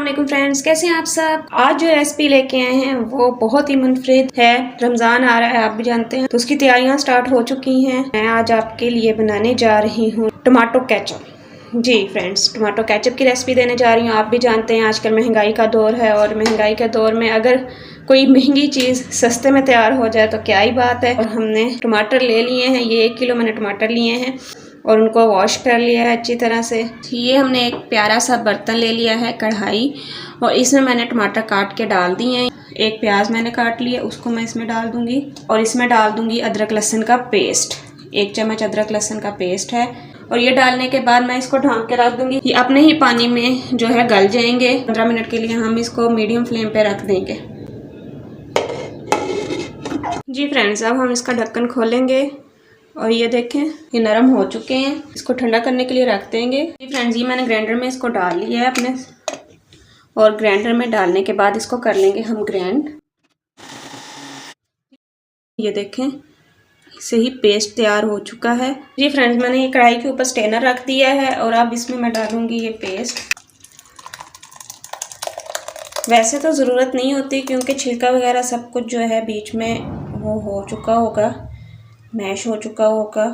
वालेकुम फ्रेंड्स, कैसे हैं आप सब। आज जो रेसिपी लेके आए हैं वो बहुत ही मुनफरिद है। रमज़ान आ रहा है, आप भी जानते हैं, तो उसकी तैयारियां स्टार्ट हो चुकी हैं। मैं आज आपके लिए बनाने जा रही हूँ टमाटो केचप। जी फ्रेंड्स, टमाटो केचप की रेसिपी देने जा रही हूँ। आप भी जानते हैं आजकल महंगाई का दौर है और महंगाई के दौर में अगर कोई महंगी चीज़ सस्ते में तैयार हो जाए तो क्या ही बात है। और हमने टमाटर ले लिए हैं, ये 1 किलो मैंने टमाटर लिए हैं और उनको वॉश कर लिया है अच्छी तरह से। ये हमने एक प्यारा सा बर्तन ले लिया है, कढ़ाई, और इसमें मैंने टमाटर काट के डाल दिए हैं। एक प्याज मैंने काट लिया, उसको मैं इसमें डाल दूंगी और इसमें डाल दूंगी अदरक लहसुन का पेस्ट। 1 चम्मच अदरक लहसुन का पेस्ट है और ये डालने के बाद मैं इसको ढक के रख दूंगी। ये अपने ही पानी में जो है गल जाएंगे। 15 मिनट के लिए हम इसको मीडियम फ्लेम पे रख देंगे। जी फ्रेंड्स, अब हम इसका ढक्कन खोलेंगे और ये देखें ये नरम हो चुके हैं। इसको ठंडा करने के लिए रख देंगे। जी फ्रेंड्स, ये मैंने ग्राइंडर में इसको डाल लिया है अपने, और ग्राइंडर में डालने के बाद इसको कर लेंगे हम ग्राइंड। ये देखें इससे ही पेस्ट तैयार हो चुका है। जी फ्रेंड्स, मैंने ये कढ़ाई के ऊपर स्ट्रेनर रख दिया है और अब इसमें मैं डालूंगी ये पेस्ट। वैसे तो ज़रूरत नहीं होती क्योंकि छिलका वगैरह सब कुछ जो है बीच में वो हो चुका होगा, मैश हो चुका होगा,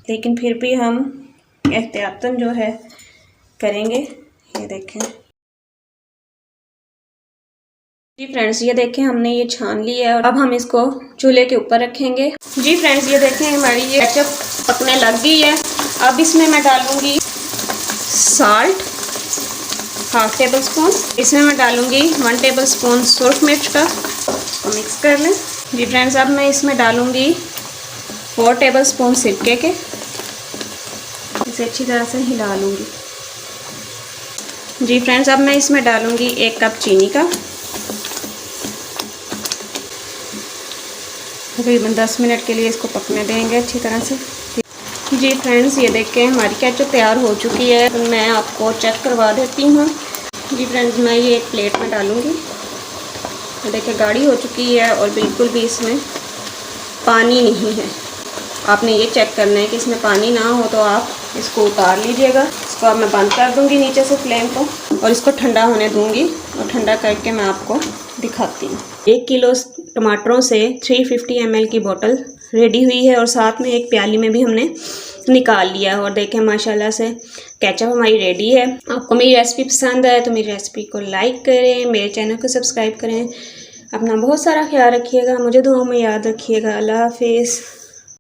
लेकिन फिर भी हम एहतियातन जो है करेंगे। ये देखें। जी फ्रेंड्स, ये देखें हमने ये छान लिया है और अब हम इसको चूल्हे के ऊपर रखेंगे। जी फ्रेंड्स, ये देखें हमारी ये केचप पकने लग गई है। अब इसमें मैं डालूंगी साल्ट 1/2 टेबल स्पून। इसमें मैं डालूंगी 1 टेबल स्पून सुरख मिर्च का, तो मिक्स कर लें। जी फ्रेंड्स, अब मैं इसमें डालूंगी 4 टेबल स्पून सिरके के। इसे अच्छी तरह से हिला लूँगी। जी फ्रेंड्स, अब मैं इसमें डालूँगी 1 कप चीनी का। तकरीबन 10 मिनट के लिए इसको पकने देंगे अच्छी तरह से। जी फ्रेंड्स, ये देखें हमारी केचप तैयार हो चुकी है। तो मैं आपको चेक करवा देती हूँ। जी फ्रेंड्स, मैं ये एक प्लेट में डालूँगी। देखिए गाढ़ी हो चुकी है और बिल्कुल भी इसमें पानी नहीं है। आपने ये चेक करना है कि इसमें पानी ना हो तो आप इसको उतार लीजिएगा। इसको अब मैं बंद कर दूंगी नीचे से फ्लेम को और इसको ठंडा होने दूंगी, और ठंडा करके मैं आपको दिखाती हूँ। 1 किलो टमाटरों से 350 ml की बोतल रेडी हुई है और साथ में एक प्याली में भी हमने निकाल लिया। और देखें माशाल्लाह से केचप हमारी रेडी है। आपको मेरी रेसिपी पसंद आए तो मेरी रेसिपी को लाइक करें, मेरे चैनल को सब्सक्राइब करें। अपना बहुत सारा ख्याल रखिएगा, मुझे दुआओं में याद रखिएगा। अल्लाह हाफिज़।